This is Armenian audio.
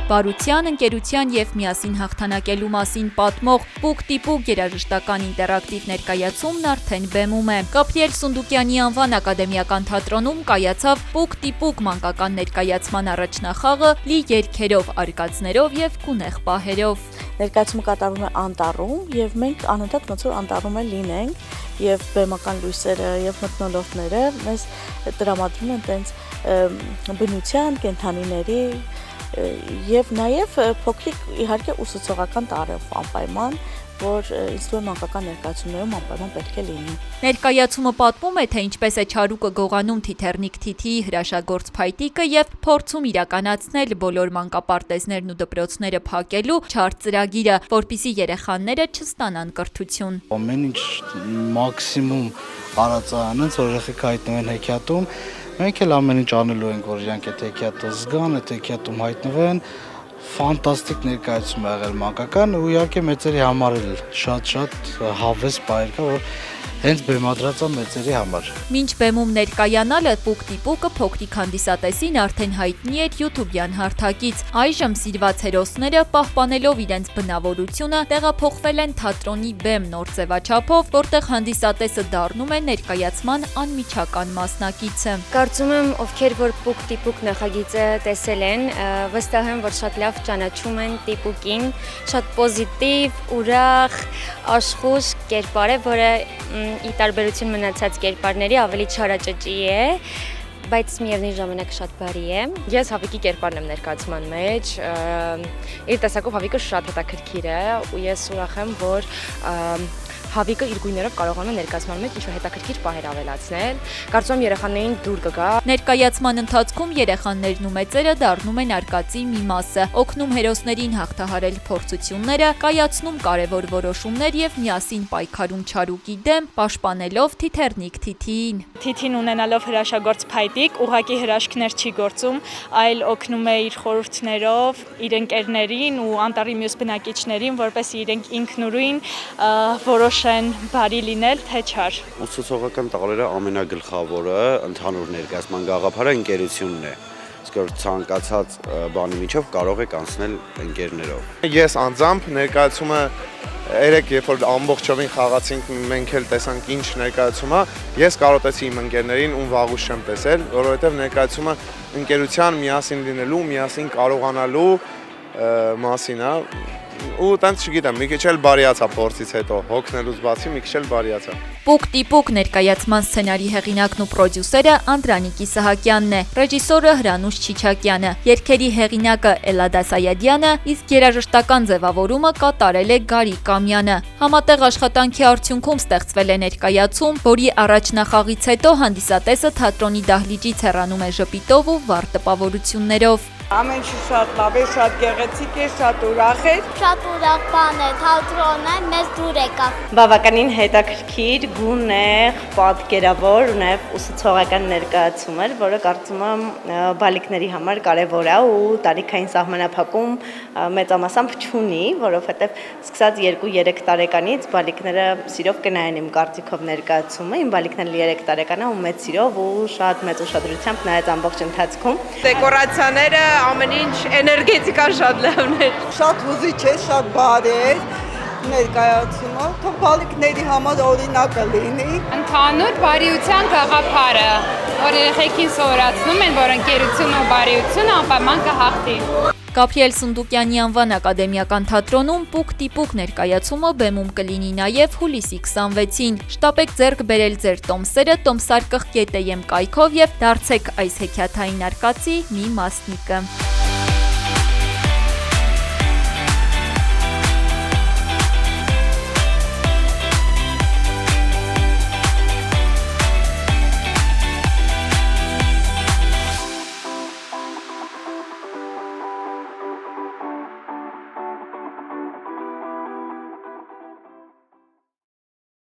Բարության, ընկերության և միասին հաղթանակելու մասին պատմող «Պուկ-տիպուկ» երաժշտական ինտերակտիվ ներկայացումն արդեն բեմում է։ Գաբրիել Սունդուկյանի անվան ակադեմիական թատրոնում կայացավ «Պուկ-տիպուկ» մանկական ներկայացման առաջնախաղը լի երգերով, արկածներով և գունեղ պահերով։ Ներկայացումը կատարվում է անտառում, եւ մենք անընդհատ ոնց որ անտառում լինենք, եւ բեմական լույսերը եւ մթնոլորտները մեզ տրամադրում են տենց բնության, կենդանիների եւ նաեւ փոքրիկ իհարկե ուսուցողական տարրով անպայման, որ ինձ թվում է մանկական ներկայացումներում անպայման պետք է լինի։ Ներկայացումը պատմում է, թե ինչպես է Չարուկը գողանում Թիթեռնիկ Թիթիի հրաշագործ փայտիկը եւ փորձում իրականացնել բոլոր մանկապարտեզներն ու դպրոցները փակելու չար ծրագիրը, որպիսի երեխաները չստանան կրթություն։ Ամեն ինչ մաքսիմում արած անց, որ երեխեք հայտնվեն հեքիաթում, մենք էլ ամեն ինչ անելու ենք, որ իրանք այդ հեքիաթը զգան, այդ հեքիաթում հայտնվեն։ Ֆանտաստիկ ներկայացում է եղել մանկական ու իհարկե մեծերի համար էլ շատ հավես բայր կա, որ հենց բեմադրած է մեծերի համար։ Մինչ բեմում ներկայանալը Պուկ-տիպուկը փոքրիկ հանդիսատեսին արդեն հայտնի էր յութուբյան հարթակից։ Այժմ սիրված հերոսները, պահպանելով իրենց բնավորությունը, տեղափոխվել են թատրոնի բեմ նոր ձևաչափով, որտեղ հանդիսատեսը դառնում է ներկայացման անմիջական մասնակիցը։ Կարծում եմ, ովքեր որ Պուկ-տիպուկ նախագիծը տեսել են, վստահ եմ, որ շատ լավ ճանաչում են տիպուկին, շատ պոզիտիվ, ուրախ, աշխույժ կերպար է, որը ի տարբերություն մնացած կերպարների ավելի չարաճճի է, բայց միևնույն ժամանակ շատ բարի է։ Ես Հավիկի կերպարն եմ ներկայացման մեջ, իր տեսակով Հավիկը շատ հետաքրքիր է ու ես ուրախ եմ, որ Հավիկը իր գույներով կարողանում է ներկայացման մեջ ինչ-որ հետաքրքիր պահեր ավելացնել։ Կարծում եմ երեխաներին դուր կգա։ Ներկայացման ընթացքում երեխաներն ու մեծերը դառնում են արկածի մի մասը, օգնում հերոսներին հաղթահարել փորձությունները, կայացնում կարևոր որոշումներ եւ միասին պայքարում Չարուկի դեմ, պաշտպանելով Թիթեռնիկ Թիթիին։ Թիթին ունենալով հրաշագործ փայտիկ, ուղղակի հրաշքներ չի գործում, այլ օգնում է իր խորհուրդներով իր ընկերներին ու անտառի մյուս բնակիչներին, որպեսզի իրենք ինքնուրույն որոշեն բարի լինել, թե չար։ Ուսուցողական տարրերը ամենագլխավորը ընդհանուր ներկայացման գաղափարը ընկերությունն է։ Իսկ որ ցանկացած բանի միջով կարող եք անցնել ընկերներով։ Ես անձամբ ներկայացումը երեք երբ որ ամբողջովին խաղացինք, մենք էլ տեսանք ինչ ներկայացում է, ես կարոտեցի իմ ընկերներին, ում վաղուց չեմ տեսել, որովհետև ներկայացումը ընկերության միասին լինելու, միասին կարողանալու մասին է, ու տենց չգիտեմ, մի քիչ էլ բարիացա փորձից հետո, հոգնելուց բացի մի քիչ էլ բարիացա։ Պուկ-տիպուկ ներկայացման սցենարի հեղինակն ու պրոդյուսերը Անդրանիկ Իսահակյանն է, ռեժիսորը Հրանուշ Չիչակյանը, երգերի հեղինակը Էլադա Սայադյանը, իսկ երաժշտական ձևավորումը կատարել է Գարիկ Կամյանը։ Համատեղ աշխատանքի արդյունքում ստեղծվել է ներկայացում, որի առաջնախաղից հետո հանդիսատեսը թատրոնի դահլիճից հեռանում է ժպիտով ու վառ տպավորություններով։ Ամեն ինչ շատ լավ է, շատ գեղեցիկ է, շատ ուրախ է։ Շատ ուրախ բան է, թատրոնը մեզ դուր եկավ։ Բավականին հետաքրքիր, գունեղ, պատկերավոր ու նաև ուսուցողական ներկայացում էր, որը կարծում եմ բալիկների համար կարևոր է ու տարիքային սահմանափակում մեծամասամբ չունի, որովհետև սկսած 2-3 տարեկանից բալիկները սիրով կնայեն իմ կարծիքով ներկայացումը, իմ բալիկն էլ 3 տարեկան է ու մեծ սիրով ու շատ մեծ ուշադրությամբ նայեց ամբողջ ընթացքում։ Դեկորացիաները ամեն ինչ էներգետիկան շատ լավն է։ Շատ հուզիչ է, շատ բարի է ներկայացումը, թող բալիկների համար օրինակը լինի։ Ընդհանուր բարիության գաղափարը, որ երեխեքին սովորացնում են, որ ընկերությունը ու բարիությունը անպայման կհաղթի։ Գաբրիել Սունդուկյանի անվան ակադեմիական թատրոնում Պուկ-տիպուկ ներկայացումը բեմում կլինի նաև հուլիսի 26-ին։ Շտապեք ձեռք բերել ձեր տոմսերը տոմսարկղ.am կայքով եւ դարձեք այս հեքիաթային արկածի մի մասնիկը։